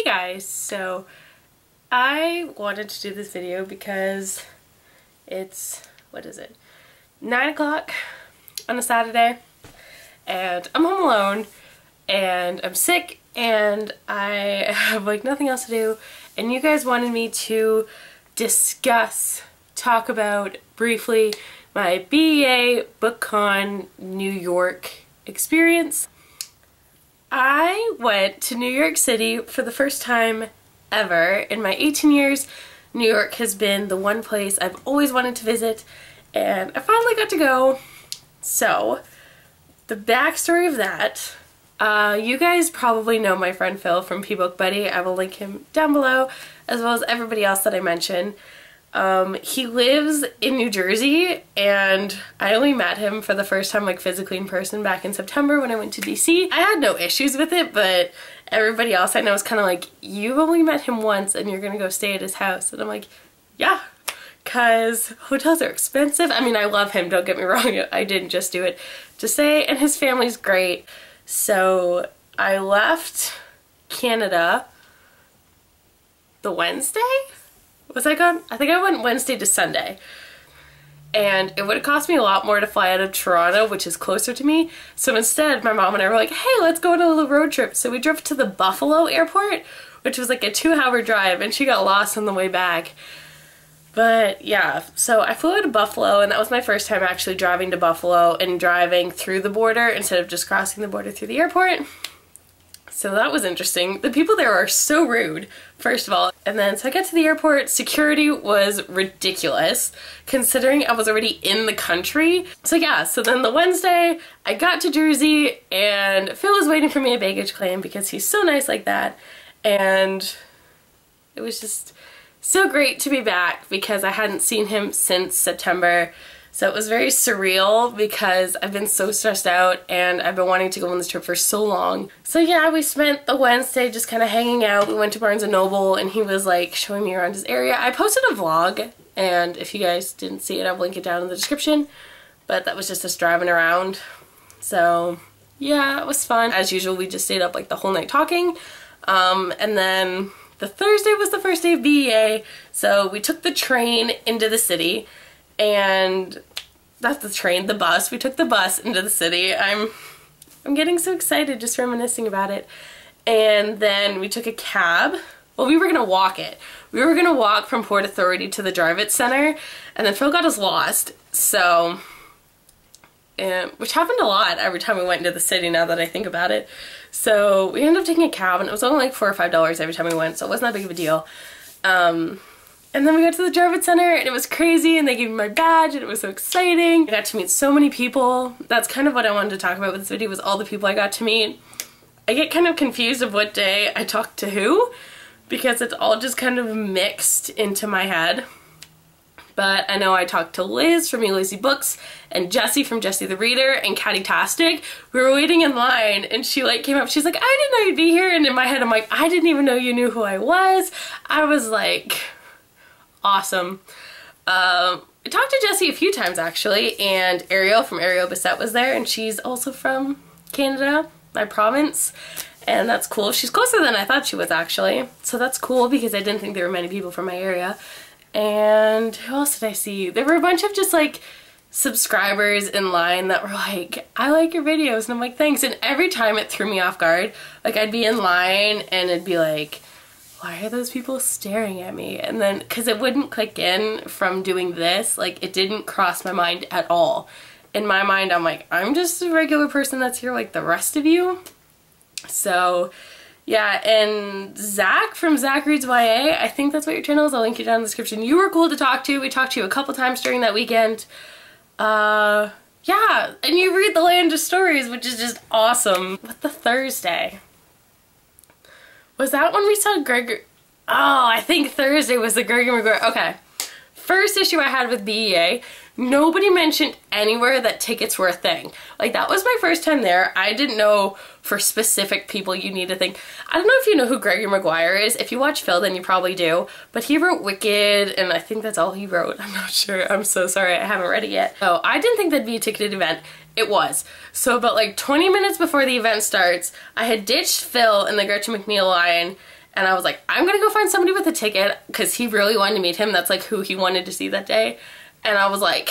guys, so I wanted to do this video because it's, what is it, 9 o'clock on a Saturday and I'm home alone and I'm sick and I have like nothing else to do, and you guys wanted me to talk about briefly my BEA BookCon New York experience. I went to New York City for the first time ever. In my 18 years, New York has been the one place I've always wanted to visit, and I finally got to go. So, the backstory of that, you guys probably know my friend Phil from PBookBuddy. I will link him down below, as well as everybody else that I mentioned. He lives in New Jersey, and I only met him for the first time like physically in person back in September when I went to DC. I had no issues with it, but everybody else I know is kind of like, you've only met him once and you're gonna go stay at his house. And I'm like, yeah, because hotels are expensive. I mean, I love him, don't get me wrong, I didn't just do it to stay, and his family's great. So I left Canada the Wednesday? Was I gone? I think I went Wednesday to Sunday. And it would have cost me a lot more to fly out of Toronto, which is closer to me. So instead, my mom and I were like, hey, let's go on a little road trip. So we drove to the Buffalo airport, which was like a 2-hour drive, and she got lost on the way back. But yeah, so I flew out of Buffalo, and that was my first time actually driving to Buffalo and driving through the border instead of just crossing the border through the airport. So that was interesting. The people there are so rude, first of all. And then, so I got to the airport, security was ridiculous, considering I was already in the country. So yeah, so then the Wednesday, I got to Jersey, and Phil was waiting for me at baggage claim because he's so nice like that. And it was just so great to be back because I hadn't seen him since September. So it was very surreal because I've been so stressed out and I've been wanting to go on this trip for so long. So yeah, we spent the Wednesday just kind of hanging out. We went to Barnes & Noble and he was like showing me around his area. I posted a vlog, and if you guys didn't see it, I'll link it down in the description. But that was just us driving around. So yeah, it was fun. As usual, we just stayed up like the whole night talking. And then the Thursday was the first day of BEA. So we took the train into the city. And that's the train, the bus. We took the bus into the city. I'm getting so excited just reminiscing about it. And then we took a cab. Well, we were gonna walk it. We were gonna walk from Port Authority to the Drive-It Center, and then Phil got us lost. So, which happened a lot every time we went into the city now that I think about it. So we ended up taking a cab, and it was only like $4 or $5 every time we went, so it wasn't that big of a deal. And then we got to the Drive-It Center, and it was crazy, and they gave me my badge, and it was so exciting. I got to meet so many people. That's kind of what I wanted to talk about with this video, was all the people I got to meet. I get kind of confused of what day I talked to who, because it's all just kind of mixed into my head. But I know I talked to Liz from Lazy Books, and Jessie from Jessie the Reader, and Catty-tastic. We were waiting in line, and she like came up, she's like, I didn't know you'd be here, and in my head I'm like, I didn't even know you knew who I was. I was like, awesome. I talked to Jessie a few times actually, and Ariel from Ariel Beset was there, and she's also from Canada, my province, and that's cool. She's closer than I thought she was actually, so that's cool because I didn't think there were many people from my area. And who else did I see? There were a bunch of just like subscribers in line that were like, I like your videos, and I'm like, thanks. And every time it threw me off guard. Like I'd be in line and it'd be like, why are those people staring at me? And then, because it wouldn't click in from doing this, like it didn't cross my mind at all. In my mind, I'm like, I'm just a regular person that's here like the rest of you. So yeah, and Zach from Zach Reads YA, I think that's what your channel is, I'll link you down in the description. You were cool to talk to. We talked to you a couple times during that weekend. Yeah, and you read The Land of Stories, which is just awesome. What, the Thursday? Was that when we saw Gregory? Oh, I think Thursday was the Gregory Maguire. Okay. First issue I had with BEA, nobody mentioned anywhere that tickets were a thing. Like, that was my first time there. I didn't know for specific people you need to think. I don't know if you know who Gregory Maguire is. If you watch Phil, then you probably do. But he wrote Wicked, and I think that's all he wrote. I'm not sure. I'm so sorry. I haven't read it yet. So I didn't think that'd be a ticketed event. It was. So about like 20 minutes before the event starts, I had ditched Phil in the Gretchen McNeil line, and I was like, I'm gonna go find somebody with a ticket because he really wanted to meet him. That's like who he wanted to see that day. And I was like,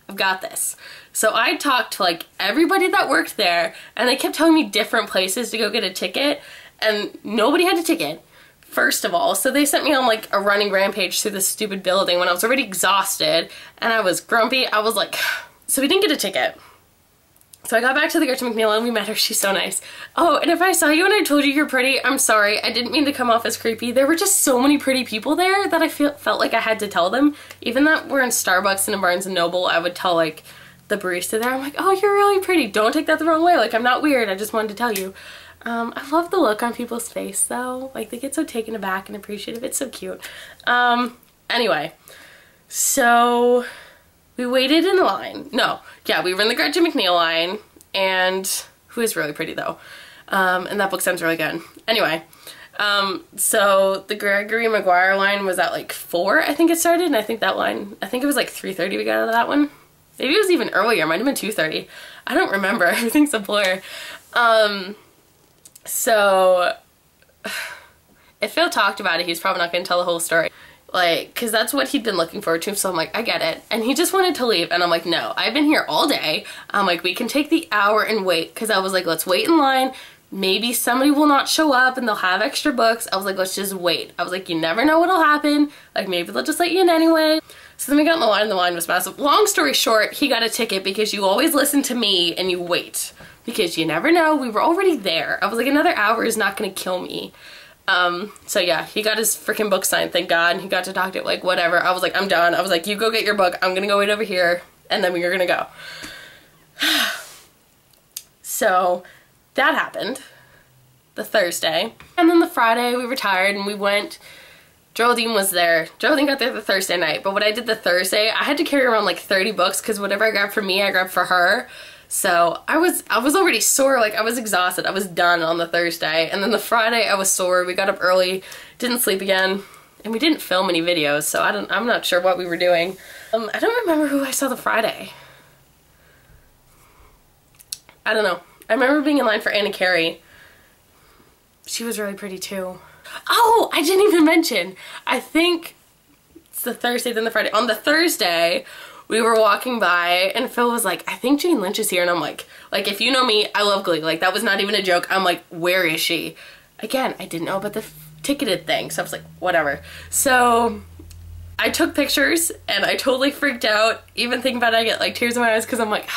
I've got this. So I talked to like everybody that worked there, and they kept telling me different places to go get a ticket, and nobody had a ticket, first of all. So they sent me on like a running rampage through this stupid building when I was already exhausted and I was grumpy. I was like, so we didn't get a ticket. So I got back to the Gretchen McNeil and we met her. She's so nice. Oh, and if I saw you and I told you you're pretty, I'm sorry. I didn't mean to come off as creepy. There were just so many pretty people there that I felt like I had to tell them. Even that we're in Starbucks and in Barnes & Noble, I would tell like the barista there, I'm like, oh, you're really pretty. Don't take that the wrong way. Like, I'm not weird. I just wanted to tell you. I love the look on people's face though. Like, they get so taken aback and appreciative. It's so cute. Anyway, so we waited in line. No, yeah, we were in the Gretchen McNeil line, and who is really pretty though. And that book sounds really good. Anyway, so the Gregory Maguire line was at like 4, I think it started, and I think that line, I think it was like 3:30 we got out of that one. Maybe it was even earlier, it might have been 2:30. I don't remember, everything's a blur. So if Phil talked about it, he's probably not gonna tell the whole story. Like, cause that's what he'd been looking forward to, so I'm like, I get it. And he just wanted to leave, and I'm like, no, I've been here all day. I'm like, we can take the hour and wait, cause I was like, let's wait in line. Maybe somebody will not show up and they'll have extra books. I was like, let's just wait. I was like, you never know what'll happen. Like, maybe they'll just let you in anyway. So then we got in the line, and the line was massive. Long story short, he got a ticket because you always listen to me and you wait. Because you never know, we were already there. I was like, another hour is not gonna kill me. So yeah, he got his freaking book signed, thank God, and he got to talk to it, like, whatever. I was like, I'm done. I was like, you go get your book, I'm gonna go wait over here, and then we are gonna go. So that happened, the Thursday. And then the Friday, we were tired, and we went. Geraldine was there. Geraldine got there the Thursday night, but what I did the Thursday, I had to carry around like 30 books, because whatever I grabbed for me, I grabbed for her. So I was already sore, like I was exhausted. I was done on the Thursday, and then the Friday I was sore. We got up early, didn't sleep again, and we didn't film any videos, so I'm not sure what we were doing. I don't remember who I saw the Friday. I don't know. I remember being in line for Kerri. She was really pretty too. Oh, I didn't even mention. I think it's the Thursday, then the Friday. On the Thursday, we were walking by and Phil was like, I think Jane Lynch is here. And I'm like, if you know me, I love Glee. Like, that was not even a joke. I'm like, where is she? Again, I didn't know about the ticketed thing. So I was like, whatever. So I took pictures and I totally freaked out. Even thinking about it, I get like tears in my eyes because I'm like,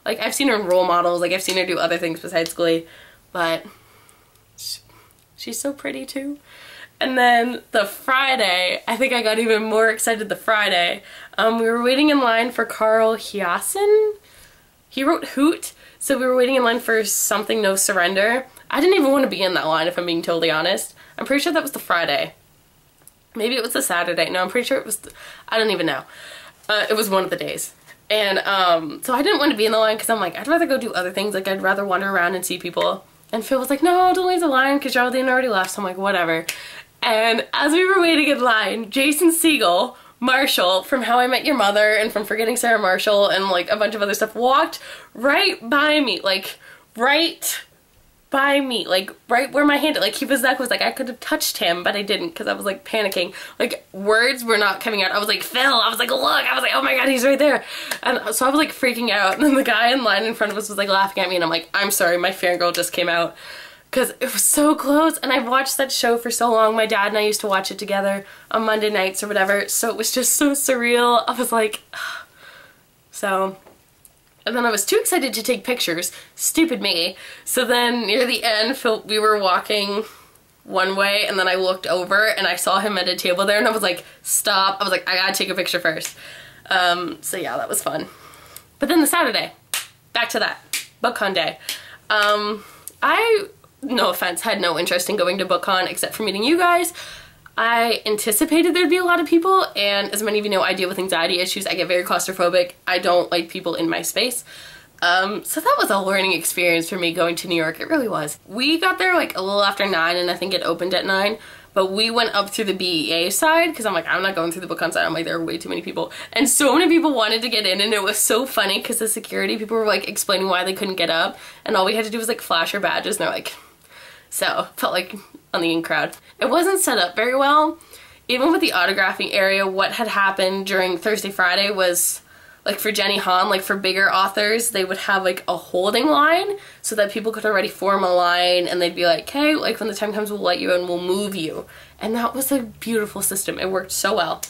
like I've seen her in role models. Like I've seen her do other things besides Glee. But she's so pretty too. And then the Friday, I think I got even more excited the Friday. We were waiting in line for Carl Hiaasen. He wrote Hoot, so we were waiting in line for Something No Surrender. I didn't even want to be in that line, if I'm being totally honest. I'm pretty sure that was the Friday. Maybe it was the Saturday. No, I'm pretty sure it was, I don't even know. It was one of the days. And so I didn't want to be in the line because I'm like, I'd rather go do other things. Like I'd rather wander around and see people. And Phil was like, no, don't leave the line because Geraldine already left. So I'm like, whatever. And as we were waiting in line, Jason Segel, Marshall from How I Met Your Mother and from Forgetting Sarah Marshall and like a bunch of other stuff walked right by me, like right by me, like right where my hand, like he was that close. Like I could have touched him, but I didn't because I was like panicking. Like words were not coming out. I was like, Phil, I was like, look, I was like, oh my God, he's right there. And so I was like freaking out. And then the guy in line in front of us was like laughing at me and I'm like, I'm sorry, my fangirl just came out. Because it was so close, and I've watched that show for so long. My dad and I used to watch it together on Monday nights or whatever, so it was just so surreal. I was like, so, and then I was too excited to take pictures. Stupid me. So then near the end, we were walking one way, and then I looked over, and I saw him at a table there, and I was like, stop. I was like, I gotta take a picture first. So yeah, that was fun. But then the Saturday, back to that, BookCon day. No offense, had no interest in going to BookCon except for meeting you guys. I anticipated there'd be a lot of people, and as many of you know, I deal with anxiety issues. I get very claustrophobic. I don't like people in my space. So that was a learning experience for me going to New York. It really was. We got there like a little after 9 and I think it opened at 9. But we went up through the BEA side because I'm like, I'm not going through the BookCon side. I'm like, there are way too many people. And so many people wanted to get in, and it was so funny because the security people were like explaining why they couldn't get up. And all we had to do was like flash our badges, and they're like, So felt like on the in crowd. It wasn't set up very well. Even with the autographing area, what had happened during Thursday, Friday was, like for Jenny Han, like for bigger authors, they would have like a holding line so that people could already form a line and they'd be like, hey, like when the time comes, we'll let you in, we'll move you. And that was a beautiful system. It worked so well.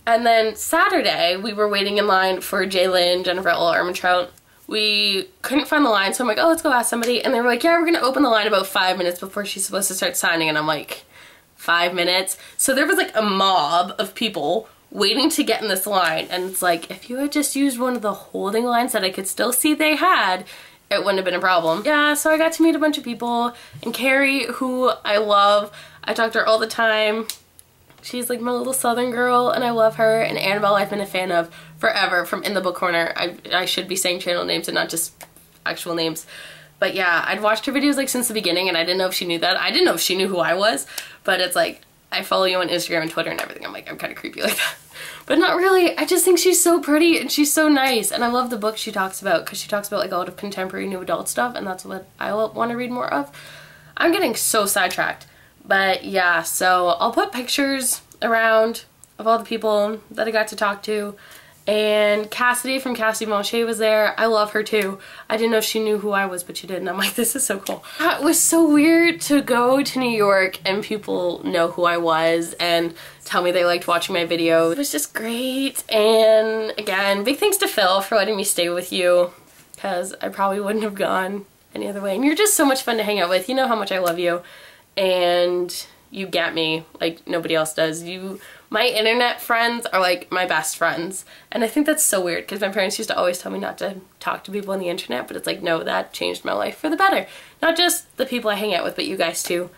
And then Saturday, we were waiting in line for Jaylyn, Jennifer L. Armentrout. We couldn't find the line, so I'm like, oh, let's go ask somebody. And they were like, yeah, we're gonna open the line about 5 minutes before she's supposed to start signing. And I'm like, 5 minutes? So there was like a mob of people waiting to get in this line. And it's like, if you had just used one of the holding lines that I could still see they had, it wouldn't have been a problem. Yeah, so I got to meet a bunch of people. And Kerri, who I love, I talk to her all the time. She's like my little southern girl and I love her. And Anabel I've been a fan of forever from In the Book Corner. I should be saying channel names and not just actual names. But yeah, I'd watched her videos like since the beginning and I didn't know if she knew that. I didn't know if she knew who I was, but it's like, I follow you on Instagram and Twitter and everything. I'm like, I'm kind of creepy like that. But not really. I just think she's so pretty and she's so nice. And I love the book she talks about because she talks about like a lot of contemporary new adult stuff and that's what I want to read more of. I'm getting so sidetracked. But yeah, so I'll put pictures around of all the people that I got to talk to. And Kassidy from Kassidy Monche was there. I love her too. I didn't know if she knew who I was, but she did. And I'm like, this is so cool. It was so weird to go to New York and people know who I was and tell me they liked watching my videos. It was just great. And again, big thanks to Phil for letting me stay with you because I probably wouldn't have gone any other way. And you're just so much fun to hang out with. You know how much I love you. And you get me like nobody else does. My internet friends are like my best friends. And I think that's so weird because my parents used to always tell me not to talk to people on the internet, but it's like, no, that changed my life for the better. Not just the people I hang out with, but you guys too.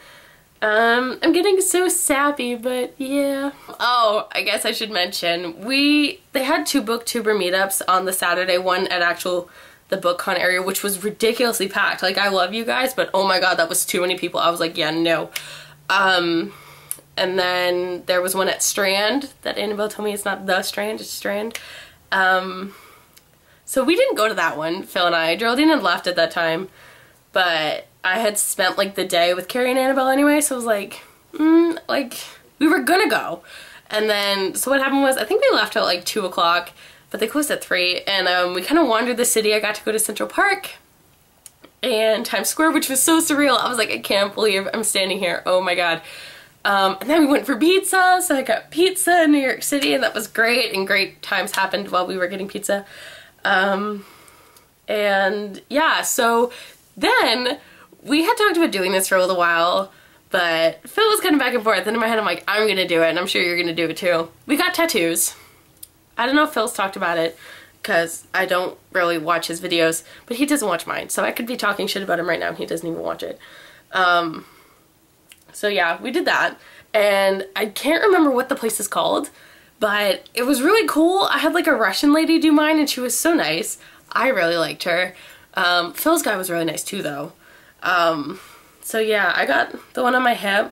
I'm getting so sappy, but yeah. Oh, I guess I should mention, they had 2 booktuber meetups on the Saturday, one at the BookCon area, which was ridiculously packed. Like, I love you guys, but oh my god, that was too many people. I was like, yeah, no. And then there was one at Strand that Anabel told me it's not the Strand, it's Strand. So we didn't go to that one, Phil and I. Geraldine had left at that time, but I had spent like the day with Kerri and Anabel anyway, so I was like, like, we were gonna go. And then, so what happened was, I think we left at like 2 o'clock, but they closed at 3, and we kind of wandered the city. I got to go to Central Park and Times Square, which was so surreal. I was like, I can't believe I'm standing here, oh my god. And then we went for pizza, so I got pizza in New York City, and that was great, and great times happened while we were getting pizza. And yeah, so then we had talked about doing this for a little while, but Phil was kind of back and forth, and in my head I'm like, I'm gonna do it, and I'm sure you're gonna do it too. We got tattoos. I don't know if Phil's talked about it, because I don't really watch his videos, but he doesn't watch mine, so I could be talking shit about him right now and he doesn't even watch it. So yeah, we did that, and I can't remember what the place is called, but it was really cool. I had like a Russian lady do mine, and she was so nice. I really liked her. Phil's guy was really nice too, though. So yeah, I got the one on my hip.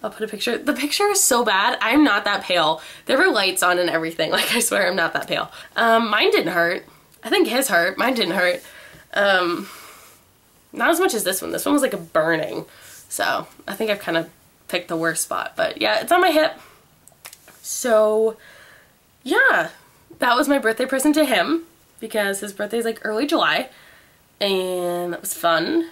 I'll put a picture. The picture is so bad. I'm not that pale. There were lights on and everything. Like, I swear I'm not that pale. Mine didn't hurt. I think his hurt. Mine didn't hurt. Not as much as this one. This one was like a burning. So I think I've kind of picked the worst spot. But yeah, it's on my hip. So yeah, that was my birthday present to him because his birthday is like early July. And that was fun.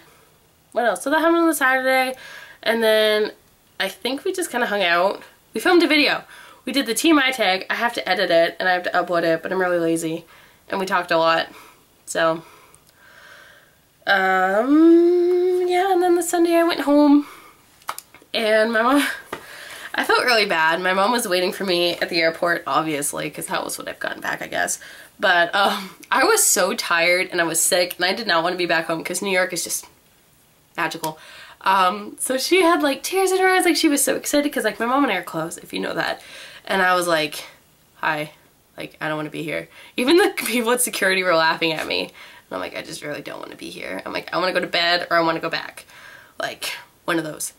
What else? So that happened on the Saturday. And then I think we just kind of hung out. We filmed a video. We did the TMI tag. I have to edit it and I have to upload it, but I'm really lazy. And we talked a lot. So, yeah, and then the Sunday I went home and my mom, I felt really bad. My mom was waiting for me at the airport, obviously, because that was what I've gotten back, I guess. But I was so tired and I was sick and I did not want to be back home because New York is just magical. So she had like tears in her eyes, like she was so excited because like my mom and I are close, if you know that. And I was like, hi, like I don't want to be here. Even the people at security were laughing at me. And I'm like, I just really don't want to be here. I'm like, I want to go to bed or I want to go back. Like, one of those.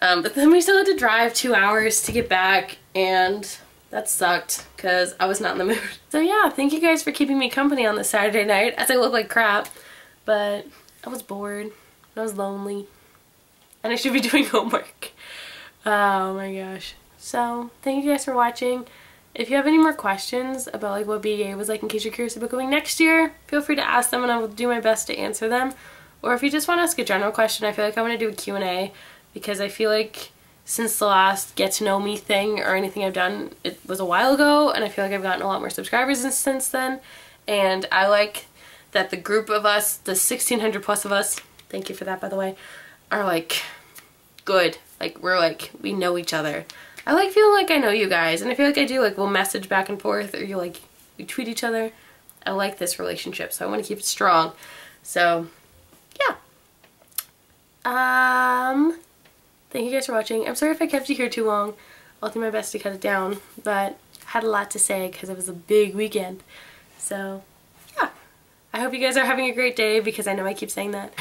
But then we still had to drive 2 hours to get back and that sucked because I was not in the mood. So yeah, thank you guys for keeping me company on this Saturday night as I look like crap. but I was bored, and I was lonely, and I should be doing homework. Oh my gosh. So, thank you guys for watching. If you have any more questions about like what BEA was like in case you're curious about going next year, feel free to ask them and I will do my best to answer them. Or if you just want to ask a general question, I feel like I want to do a Q&A because I feel like since the last get to know me thing or anything I've done, it was a while ago, and I feel like I've gotten a lot more subscribers since then. And I like that the group of us, the 1,600 plus of us, thank you for that by the way, are like good. Like we're like, we know each other. I like feeling like I know you guys, and I feel like I do. Like we'll message back and forth, or we tweet each other. I like this relationship, so I want to keep it strong. So yeah. Thank you guys for watching. I'm sorry if I kept you here too long. I'll do my best to cut it down, but I had a lot to say because it was a big weekend. So yeah. I hope you guys are having a great day because I know I keep saying that.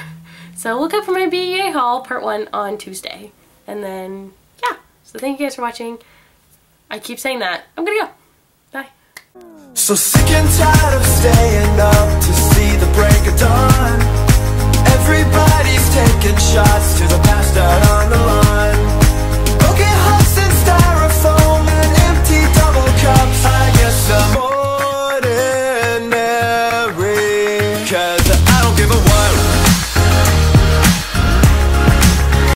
So look out for my BEA haul part 1 on Tuesday. And then yeah. So thank you guys for watching. I keep saying that. I'm gonna go. Bye. So sick and tired of staying up to see the break of dawn. Everybody's taking shots.